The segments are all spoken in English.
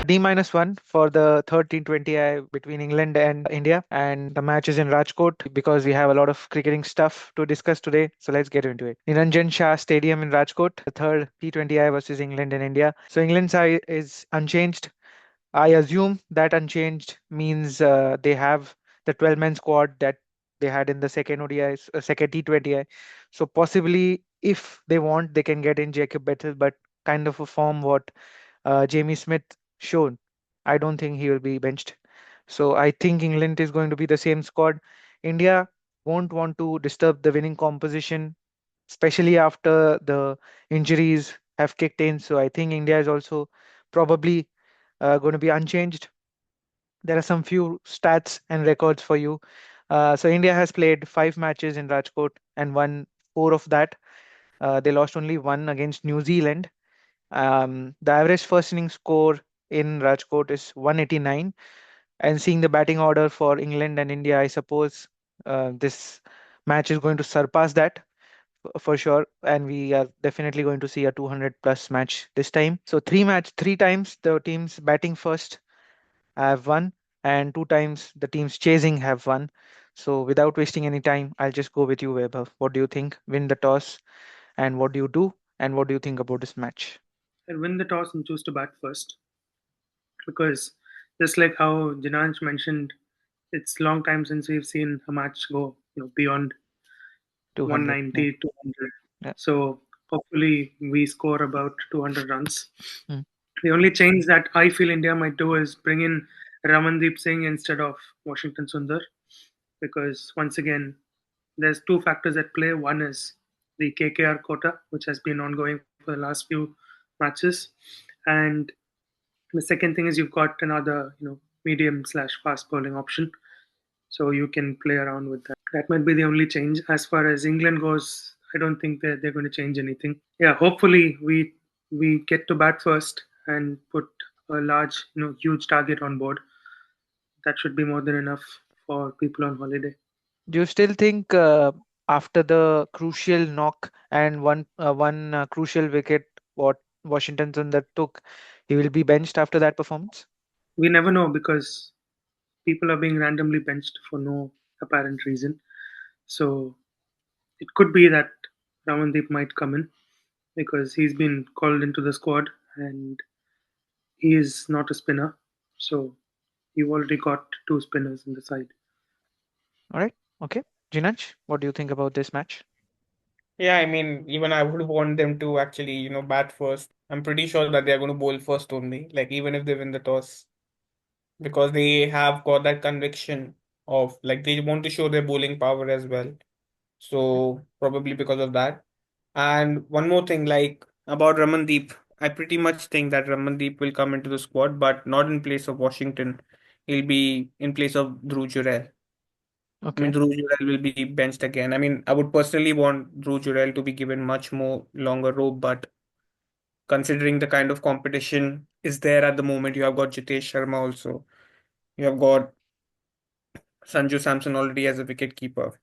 D-1 for the third T20I between England and India, and the match is in Rajkot because we have a lot of cricketing stuff to discuss today. So let's get into it. Niranjan Shah Stadium in Rajkot, the third T20I versus England and India. So England's side is unchanged. I assume that unchanged means they have the 12-man squad that they had in the second second T20I. So possibly, if they want, they can get in Jacob Bettel, but kind of a form what Jamie Smith shown, I don't think he will be benched. So I think England is going to be the same squad. India won't want to disturb the winning composition, especially after the injuries have kicked in. So I think India is also probably going to be unchanged. There are some few stats and records for you. So India has played 5 matches in Rajkot and won 4 of that. They lost only one against New Zealand. The average first inning score in Rajkot is 189. And seeing the batting order for England and India, I suppose this match is going to surpass that for sure. And we are definitely going to see a 200 plus match this time. So 3 times the teams batting first have won, and 2 times the teams chasing have won. So without wasting any time, I'll just go with you, Weber. What do you think? Win the toss, and what do you do? And what do you think about this match? And win the toss and choose to bat first, because just like how Jinanj mentioned, it's long time since we've seen a match go beyond 200. Yeah. 190, 200. Yeah. So hopefully we score about 200 runs. Mm. The only change that I feel India might do is bring in Ramandeep Singh instead of Washington Sundar, because once again, there's two factors at play. One is the KKR quota, which has been ongoing for the last few matches, and the second thing is you've got another, medium slash fast bowling option, so you can play around with that. That might be the only change. As far as England goes, I don't think they're going to change anything. Yeah, hopefully we get to bat first and put a large, huge target on board. That should be more than enough for people on holiday. Do you still think after the crucial knock and one crucial wicket what Washington Sundar took, he will be benched after that performance? We never know, because people are being randomly benched for no apparent reason. So it could be that Ramandeep might come in because he's been called into the squad and he is not a spinner. So you've already got two spinners in the side. All right. Okay. Jinaj, what do you think about this match? Yeah, I mean, even I would want them to actually, bat first. I'm pretty sure that they're going to bowl first only, like even if they win the toss, because they have got that conviction of like they want to show their bowling power as well. So probably because of that. And one more thing, like about Ramandeep, I pretty much think that Ramandeep will come into the squad, but not in place of Washington. He'll be in place of Dhruv Jurel. I mean, Okay. Dhruv Jurel will be benched again. I mean, I would personally want Dhruv Jurel to be given much more longer rope, but considering the kind of competition is there at the moment, you have got Jitesh Sharma also. You have got Sanju Samson already as a wicket keeper.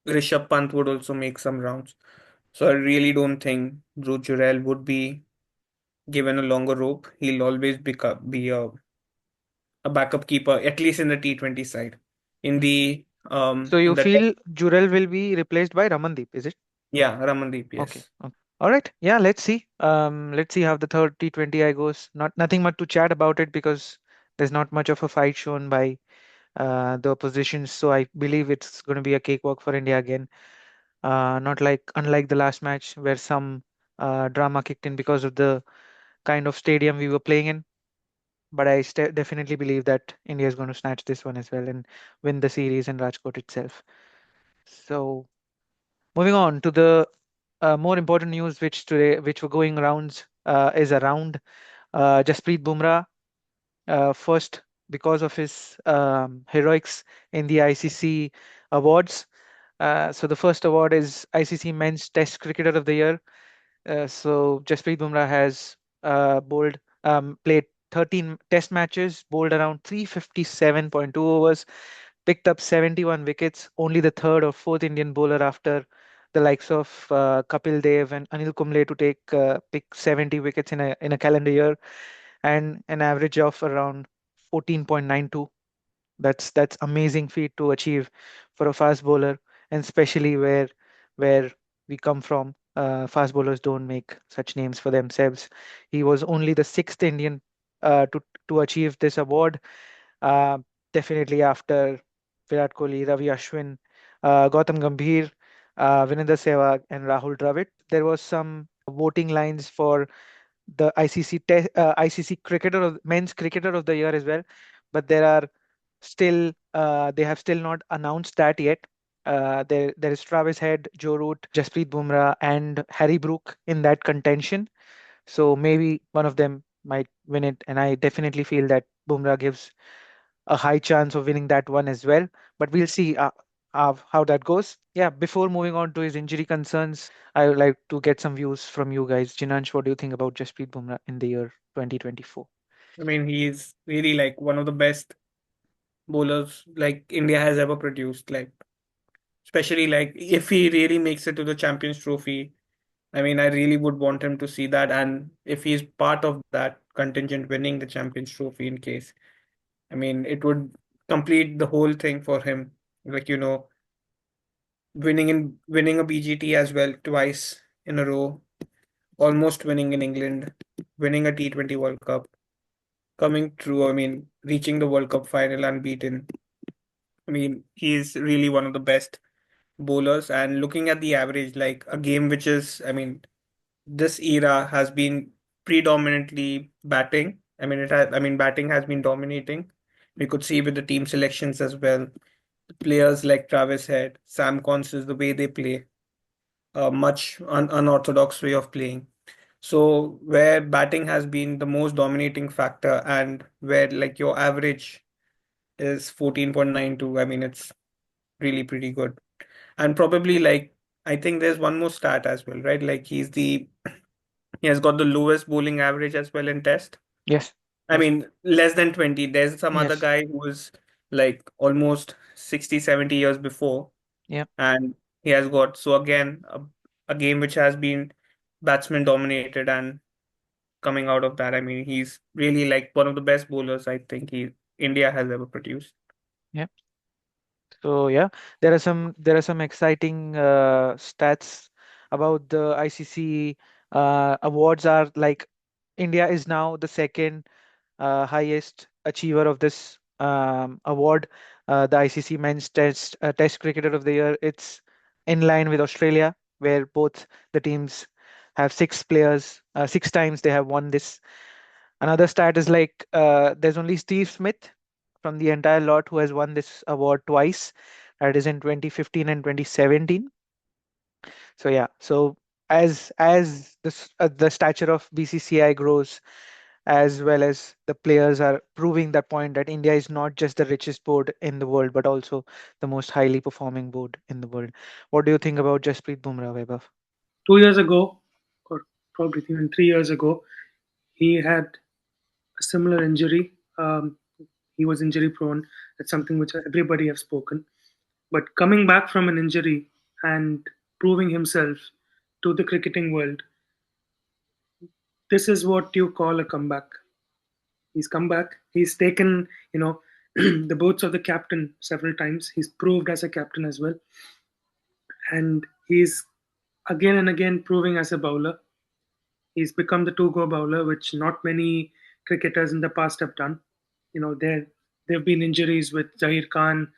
Rishabh Pant would also make some rounds. So I really don't think Dhruv Jurel would be given a longer rope. He'll always be a backup keeper, at least in the T20 side. In the So in you the feel Jurel will be replaced by Ramandeep, is it? yeah, Ramandeep, Okay. yes. Okay. All right. Yeah, let's see. Let's see how the third T20I goes. Nothing much to chat about it because there's not much of a fight shown by the opposition. So I believe it's going to be a cakewalk for India again. Not like unlike the last match where some drama kicked in because of the kind of stadium we were playing in. But I definitely believe that India is going to snatch this one as well and win the series in Rajkot itself. So moving on to the more important news, which were going around, is around Jasprit Bumrah. First, because of his heroics in the ICC awards. So the first award is ICC Men's Test Cricketer of the Year. So Jasprit Bumrah has played 13 Test matches, bowled around 357.2 overs, picked up 71 wickets, only the third or fourth Indian bowler after the likes of Kapil Dev and Anil Kumble to pick 70 wickets in a calendar year. and an average of around 14.92. That's amazing feat to achieve for a fast bowler, and especially where we come from. Fast bowlers don't make such names for themselves. He was only the sixth Indian to achieve this award. Uh, Definitely after Virat Kohli, Ravi Ashwin, Gautam Gambhir, Vinender Sehwag, and Rahul Dravid. There was some voting lines for the ICC cricketer of men's cricketer of the year as well, but there are still they have still not announced that yet. There is Travis Head, Joe Root, Jasprit Bumrah, and Harry Brook in that contention. So maybe one of them might win it, and I definitely feel that Bumrah gives a high chance of winning that one as well. But we'll see how that goes. Yeah, before moving on to his injury concerns, I would like to get some views from you guys. Jinansh, what do you think about Jasprit Bumrah in the year 2024? I mean, he's really like one of the best bowlers like India has ever produced. Like, especially like if he really makes it to the Champions Trophy, I mean, I really would want him to see that. And if he's part of that contingent winning the Champions Trophy in case, I mean, it would complete the whole thing for him. Like, winning a BGT as well twice in a row, almost winning in England, winning a T20 World Cup, coming through, I mean, reaching the World Cup final unbeaten. I mean, he's really one of the best bowlers. And looking at the average, like a game which is, I mean, this era has been predominantly batting. I mean, batting has been dominating. We could see with the team selections as well. Players like Travis Head, Sam Consis, the way they play, a much unorthodox way of playing. So where batting has been the most dominating factor and where like your average is 14.92, I mean, it's really pretty good. And probably like, I think there's one more stat as well, right? Like he has got the lowest bowling average as well in test. Yes, I yes, mean, less than 20. There's some other yes, guy who was like almost 60, 70 years before, yeah, and he has got, so again, a game which has been batsman dominated, and coming out of that, I mean, he's really like one of the best bowlers I think India has ever produced. yeah. So yeah, there are some exciting stats about the ICC awards. Are like India is now the second highest achiever of this award, the ICC Men's Test Cricketer of the Year. It's in line with Australia, where both the teams have six players. Six times they have won this. Another stat is like there's only Steve Smith from the entire lot who has won this award twice. That is in 2015 and 2017. So yeah, so as the stature of BCCI grows, as well as the players are proving that point that India is not just the richest board in the world, but also the most highly performing board in the world. What do you think about Jasprit Bumrah, Vaibhav? 2 years ago, or probably even 3 years ago, he had a similar injury. He was injury prone. That's something which everybody have spoken. But coming back from an injury and proving himself to the cricketing world, this is what you call a comeback. He's come back. He's taken, the boots of the captain several times. He's proved as a captain as well. And he's again and again proving as a bowler. He's become the two-go bowler, which not many cricketers in the past have done. There've been injuries with Zahir Khan,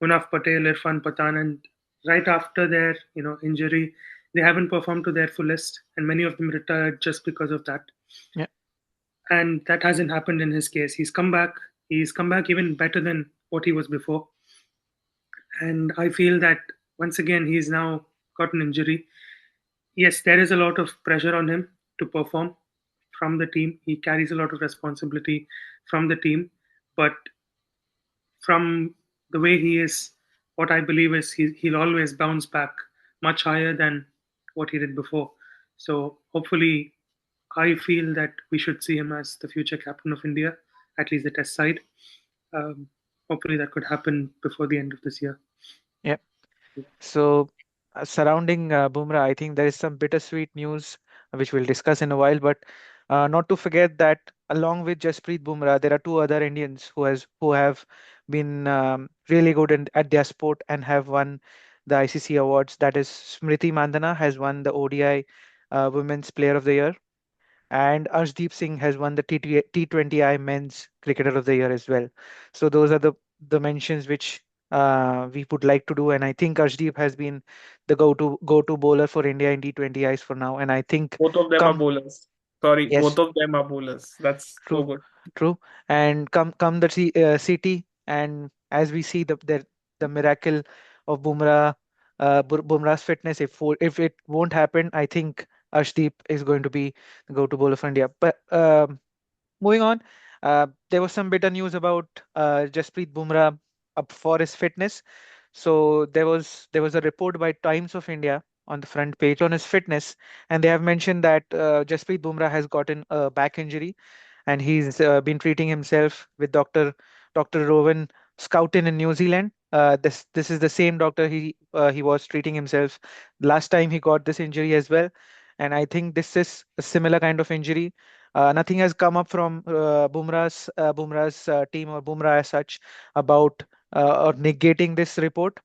Munaf Patel, Irfan Pathan, and right after their injury, they haven't performed to their fullest, and many of them retired just because of that. Yeah, And that hasn't happened in his case. He's come back. He's come back even better than what he was before. And I feel that once again he's now got an injury. Yes, there is a lot of pressure on him to perform from the team. He carries a lot of responsibility from the team, but from the way he is, what I believe is he'll always bounce back much higher than what he did before. So hopefully, I feel that we should see him as the future captain of India, at least the Test side. Um, Hopefully, that could happen before the end of this year. yeah. So surrounding Bumrah, I think there is some bittersweet news which we'll discuss in a while. But Not to forget that along with Jasprit Bumrah, there are two other Indians who have been really good at their sport and have won the ICC awards. That is, Smriti Mandhana has won the ODI Women's Player of the Year, and Arshdeep Singh has won the T20I Men's Cricketer of the Year as well. So those are the mentions which we would like to do, and I think Arshdeep has been the go-to bowler for India in T20Is for now, and I think Both of them are come bowlers. Sorry, yes, both of them are bowlers. That's so true, good. true, and come the CT, and as we see the miracle of Bumrah's fitness, if it won't happen, I think Arshdeep is going to be the go-to bowler for India. But moving on, there was some better news about Jasprit Bumrah up for his fitness. So there was a report by Times of India on the front page on his fitness, and they have mentioned that Jasprit Bumrah has gotten a back injury, and he's been treating himself with Dr. Rowan Scouten in New Zealand. This is the same doctor he was treating himself last time he got this injury as well, and I think this is a similar kind of injury. Nothing has come up from Bumrah's team or Bumrah as such about or negating this report,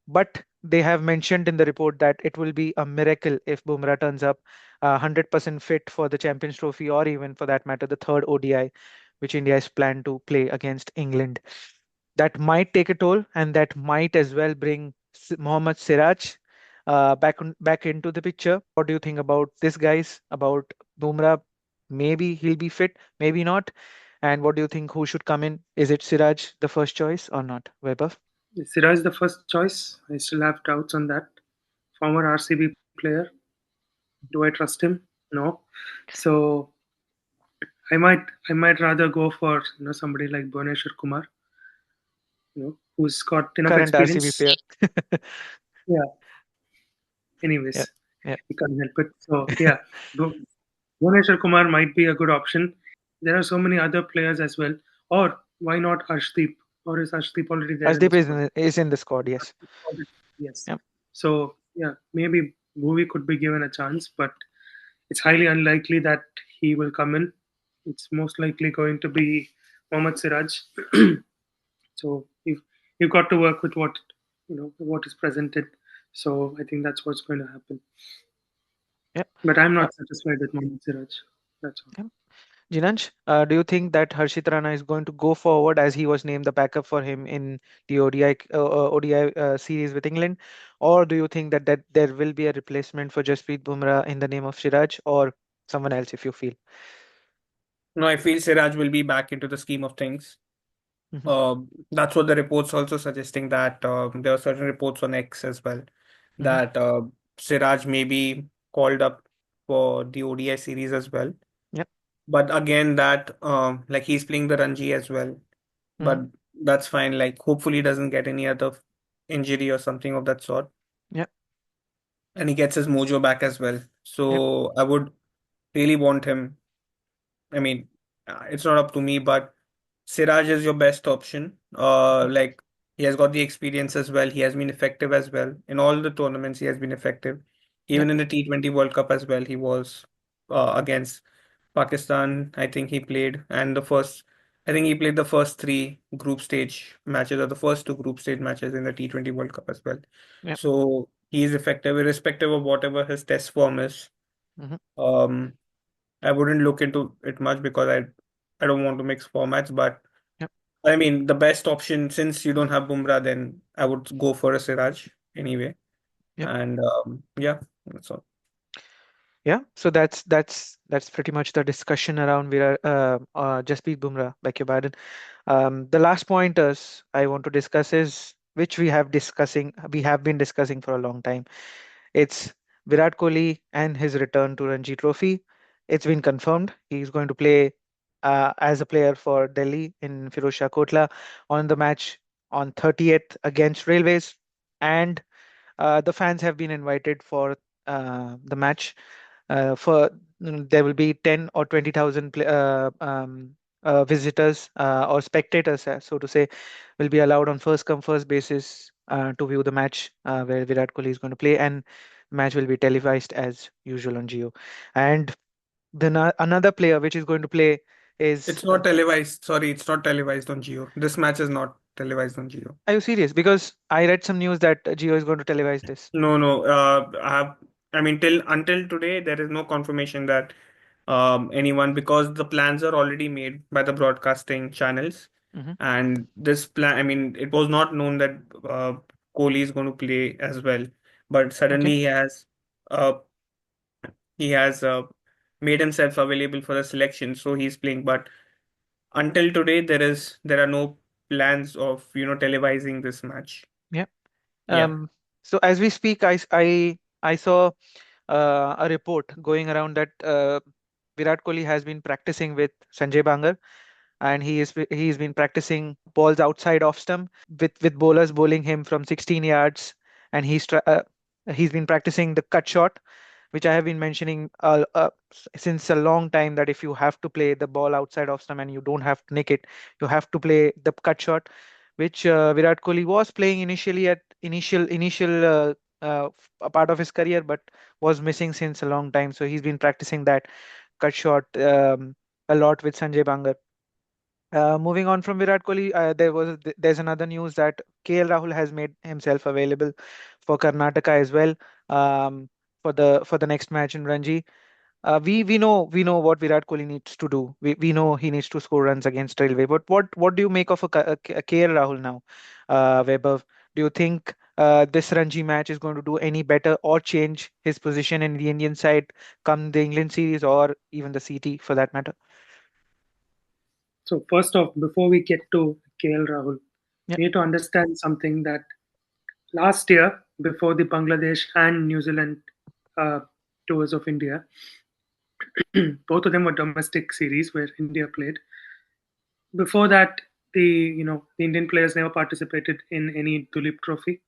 but they have mentioned in the report that it will be a miracle if Bumrah turns up 100% fit for the Champions Trophy, or even for that matter, the third ODI, which India is planned to play against England. That might take a toll, and that might as well bring Mohammad Siraj back into the picture. What do you think about this, guys? About Bumrah? Maybe he'll be fit, maybe not. And what do you think? Who should come in? Is it Siraj the first choice or not? Vaibhav? Is Siraj the first choice? I still have doubts on that. Former RCB player. Do I trust him? No. So I might rather go for somebody like Bhuvneshwar Kumar, who's got enough Current RCB experience. player. Yeah. Yeah, Anyways, yeah. we can't help it. So yeah, Bhu- Bhuvneshwar Kumar might be a good option. There are so many other players as well. Or why not Arshdeep? Or is Arshdeep already there in the Arshdeep squad? is in the squad, yes. Yes. Yeah, So yeah, maybe Bhuvi could be given a chance, but it's highly unlikely that he will come in. It's most likely going to be Mohammad Siraj. So you've got to work with what is presented. So I think that's what's going to happen. yeah. But I'm Uh, not satisfied with Mohammad Siraj. That's all. yeah. Jinanj, do you think that Harshit Rana is going to go forward as he was named the backup for him in the ODI series with England, or do you think that there will be a replacement for Jasprit Bumrah in the name of Siraj or someone else, if you feel? No, I feel Siraj will be back into the scheme of things. Hmm. That's what the reports also suggesting that there are certain reports on X as well Hmm. that Siraj may be called up for the ODI series as well. Yep. But again, that like he's playing the Ranji as well, Hmm. but that's fine. Like hopefully he doesn't get any other injury or something of that sort, Yep. and he gets his mojo back as well. Yep. So I would really want him. I mean, it's not up to me, but Siraj is your best option. Hmm. Like he has got the experience as well. He has been effective as well in all the tournaments. He has been effective, Yep. even in the T20 World Cup as well. He was against Pakistan. I think he played, and the first. I think he played the first three group stage matches or the first two group stage matches in the T20 World Cup as well. Yep. So he is effective, irrespective of whatever his test form is. Hmm. Um, I wouldn't look into it much because I don't want to mix formats, but Yep. I mean the best option since you don't have Bumrah, then I would go for a Siraj anyway. Yep. And yeah, that's all. Yeah, so that's pretty much the discussion around Jasprit Bumrah, beg your pardon. The last pointers I want to discuss is which we have been discussing for a long time. It's Virat Kohli and his return to Ranji Trophy. It's been confirmed he's going to play as a player for Delhi in Firozshah Kotla on the match on 30th against Railways, and the fans have been invited for the match. There will be 10 or 20,000 visitors or spectators, so to say, will be allowed on first come first basis to view the match where Virat Kohli is going to play, and the match will be televised as usual on Geo. And Then another player which is going to play is. It's not televised. Sorry, it's not televised on Geo. This match is not televised on Geo. Are you serious? Because I read some news that Geo is going to televise this. No, no. I mean, till until today, there is no confirmation that anyone, because the plans are already made by the broadcasting channels, Hmm. and this plan. I mean, it was not known that Kohli is going to play as well, but Okay. suddenly uh, he has made himself available for the selection, so he's playing. But until today, there are no plans of televising this match. Yeah. Yeah. So as we speak, I saw a report going around that Virat Kohli has been practicing with Sanjay Bangar, and he's been practicing balls outside off stump with bowlers bowling him from 16 yards, and he's been practicing the cut shot, which I have been mentioning since a long time, that if you have to play the ball outside off stump and you don't have to nick it, you have to play the cut shot, which Virat Kohli was playing initially at initial a part of his career, but was missing since a long time. So he's been practicing that cut shot a lot with Sanjay Bangar. Moving on from Virat Kohli, there's another news that KL Rahul has made himself available for Karnataka as well, um, for the next match in Ranji. We know what Virat Kohli needs to do. We know he needs to score runs against Railway. But what do you make of a KL Rahul now, Vaibhav? Do you think this Ranji match is going to do any better or change his position in the Indian side come the England series or even the CT for that matter? So first off, before we get to KL Rahul, Yeah, we need to understand something that last year, before the Bangladesh and New Zealand uh, tours of India, both of them were domestic series where India played. Before that, the Indian players never participated in any Duleep Trophy yeah,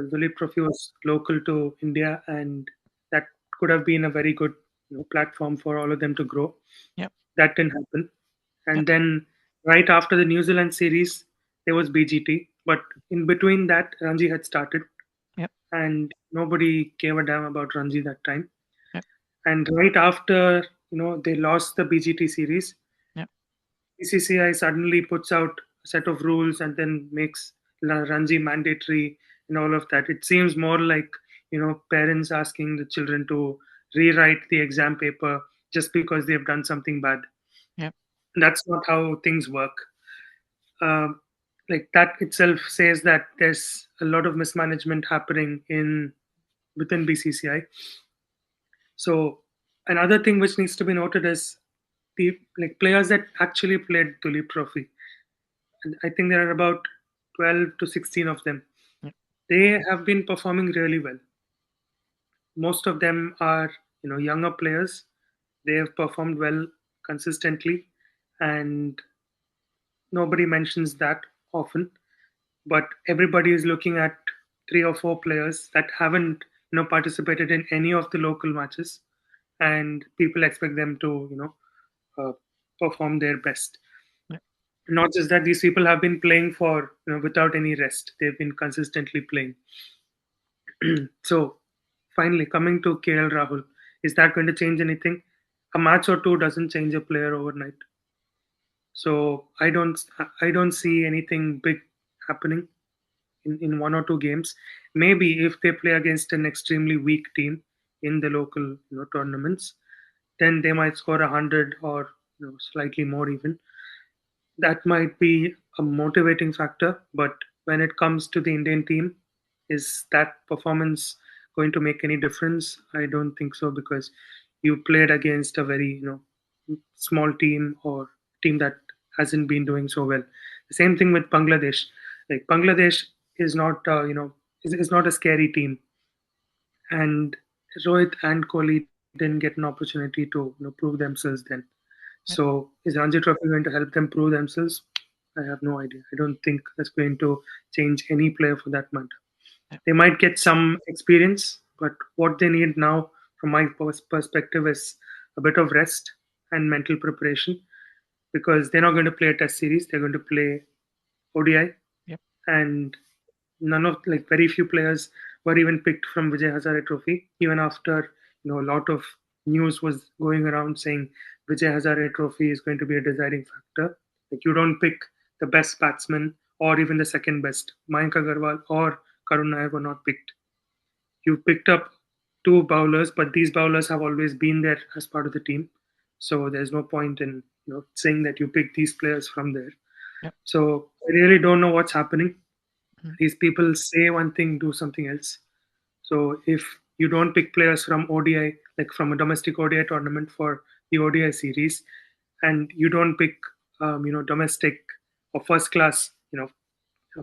because Duleep Trophy was local to India, and that could have been a very good platform for all of them to grow. yeah, That didn't happen. yeah, And then right after the New Zealand series, there was BGT. But in between that, Ranji had started, yeah, and nobody gave a damn about Ranji that time. yeah, And right after they lost the BGT series, yeah, BCCI suddenly puts out a set of rules and then makes Ranji mandatory and all of that. It seems more like parents asking the children to rewrite the exam paper just because they've done something bad. yeah, That's not how things work. Um, like that itself says that there's a lot of mismanagement happening in within BCCI. So another thing which needs to be noted is the players that actually played Tulip Trophy. And I think there are about 12 to 16 of them. yeah, They have been performing really well. Most of them are younger players. They have performed well consistently, and nobody mentions that often. But everybody is looking at three or four players that haven't participated in any of the local matches, and people expect them to perform their best. yeah, Not just that, these people have been playing for without any rest. They've been consistently playing. So finally, coming to KL Rahul, is that going to change anything? A match or two doesn't change a player overnight. So I don't see anything big happening in one or two games. Maybe if they play against an extremely weak team in the local tournaments, then they might score 100 or slightly more even. That might be a motivating factor. But when it comes to the Indian team, is that performance going to make any difference? I don't think so, because you played against a very small team or team that hasn't been doing so well. The same thing with Bangladesh. Like Bangladesh is not is not a scary team, and Rohit and Kohli didn't get an opportunity to prove themselves then. yeah, So is Ranji Trophy going to help them prove themselves? I have no idea. I don't think that's going to change any player for that matter. yeah, They might get some experience, but what they need now, from my perspective, is a bit of rest and mental preparation, because they're not going to play a test series. They're going to play ODI, yeah, and none of very few players were even picked from Vijay Hazare Trophy, even after a lot of news was going around saying Vijay Hazare Trophy is going to be a deciding factor. Like, you don't pick the best batsman or even the second best. Mayank Agarwal or Karun Nair were not picked. You picked up two bowlers, but these bowlers have always been there as part of the team. So there's no point in saying that you pick these players from there. Yeah. So I really don't know what's happening. Mm. These people say one thing, do something else. So if you don't pick players from ODI, like from a domestic ODI tournament for the ODI series, and you don't pick, domestic or first class,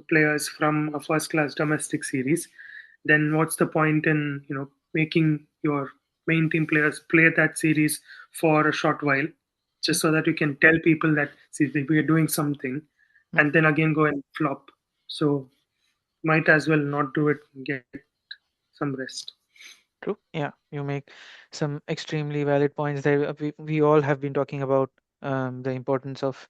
players from a first class domestic series, then what's the point in making your main team players play that series for a short while, Mm. just so that you can tell people that see we are doing something, Yeah. and then again go and flop. So might as well not do it and get some rest. True. Yeah, you make some extremely valid points there. We all have been talking about the importance of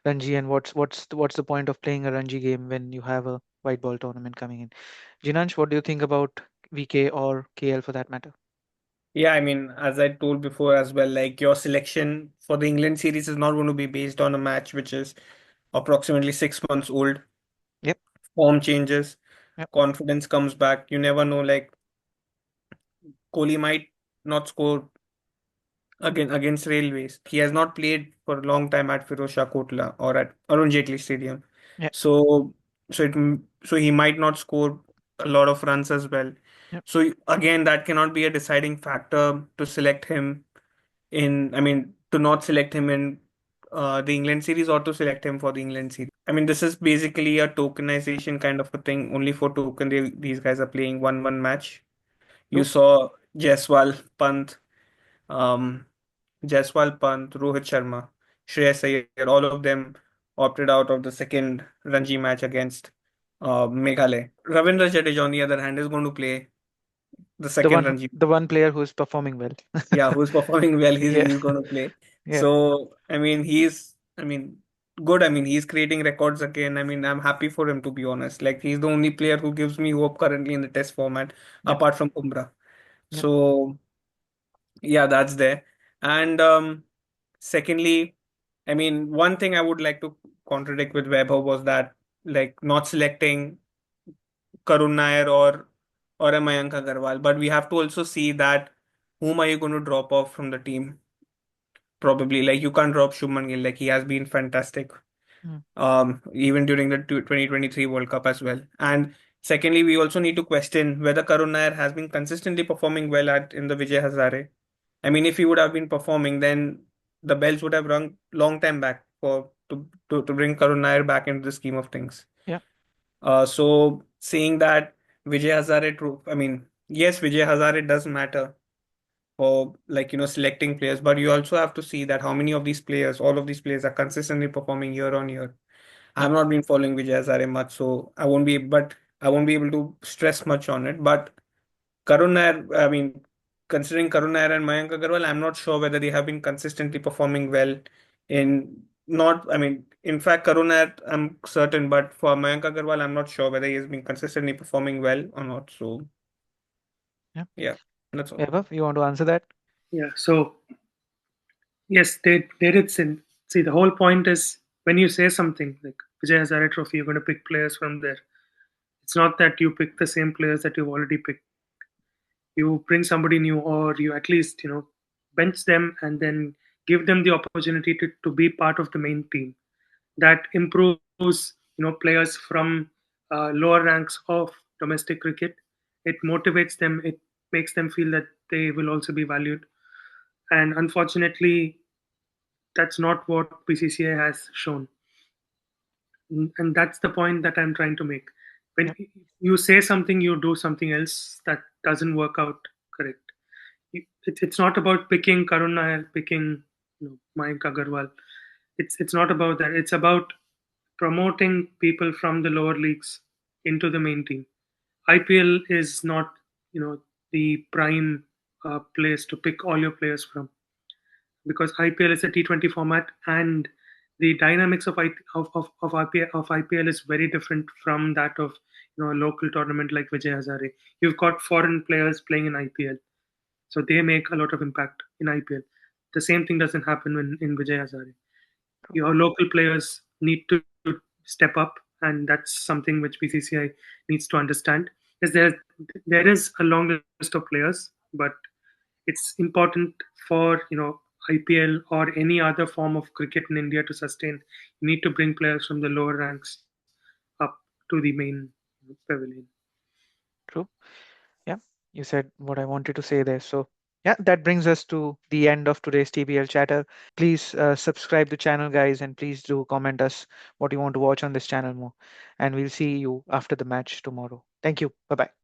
Ranji and what's the point of playing a Ranji game when you have a white ball tournament coming in. Jinansh, what do you think about VK or KL for that matter? Yeah, I mean, as I told before as well, like your selection for the England series is not going to be based on a match which is approximately 6 months old. Yep. Form changes, Yep. confidence comes back. You never know, like Kohli might not score against Railways. He has not played for a long time at Firozshah Kotla or at Arun Jaitley Stadium. Yep. So so he might not score a lot of runs as well. Yep. So again, that cannot be a deciding factor to select him I mean, to not select him in the England series or to select him for the England series. I mean, this is basically a tokenization kind of a thing. Only for token, these guys are playing 1-1 match. You True. saw um, Jaiswal Pant, Rohit Sharma, Shreyas Iyer, all of them opted out of the second Ranji match against Meghalaya. Ravindra Jadeja, on the other hand, is going to play the The second one Ranji. the one player who's performing well. Yeah, who's performing well, Yeah. he's going to play. Yeah. So, I mean, good. I mean, he's creating records again. I mean, I'm happy for him, to be honest. Like, he's the only player who gives me hope currently in the test format, Yep. apart from Bumrah. Yep. So, yeah, that's there. And secondly, I mean, one thing I would like to contradict with Weber was that, like, not selecting Karun Nair or a Mayank Agarwal. But we have to also see that whom are you going to drop off from the team? Probably, like, you can't drop Shubman Gill. Like, he has been fantastic. Mm. Even during the 2023 World Cup as well. And secondly, we also need to question whether Karun Nair has been consistently performing well at in the Vijay Hazare. I mean, if he would have been performing, then the bells would have rung long time back to bring Karun Nair back into the scheme of things. Yeah. So seeing that Vijay Hazare, I mean, yes, Vijay Hazare does matter for, like, selecting players, but you also have to see that how many of these players, all of these players, are consistently performing year on year. Yep. I've not been following Vijay Hazare much, so I won't be able to stress much on it. But Karun Nair, I mean, considering Karun Nair and Mayank Agarwal, I'm not sure whether they have been consistently performing well in not, I mean, in fact, Karun Nair, I'm certain, but for Mayank Agarwal, I'm not sure whether he has been consistently performing well or not. So, Yeah. yeah, that's all. Vaibhav, you want to answer that? Yeah. So yes, they did sin. See, the whole point is when you say something like Vijay Hazare Trophy, you're going to pick players from there. It's not that you pick the same players that you've already picked. You bring somebody new, or you at least bench them and then give them the opportunity to be part of the main team. That improves players from lower ranks of domestic cricket. It motivates them. It makes them feel that they will also be valued. And unfortunately, that's not what BCCI has shown. And that's the point that I'm trying to make. When Yep. you say something, you do something else that doesn't work out correct. It's not about picking Karun Nair, picking Mayank Agarwal. It's not about that. It's about promoting people from the lower leagues into the main team. IPL is not the prime place to pick all your players from, because IPL is a T20 format, and the dynamics of IPL is very different from that of a local tournament like Vijay Hazare. You've got foreign players playing in IPL, so they make a lot of impact. in IPL. The same thing doesn't happen when in Vijay Hazare. True. Your local players need to step up, and that's something which BCCI needs to understand. Is there is a long list of players, but it's important for IPL or any other form of cricket in India to sustain. You need to bring players from the lower ranks up to the main pavilion. True. Yeah, you said what I wanted to say there. So, yeah, that brings us to the end of today's TBL chatter. Please subscribe the channel, guys, and please do comment us what you want to watch on this channel more. And we'll see you after the match tomorrow. Thank you. Bye bye.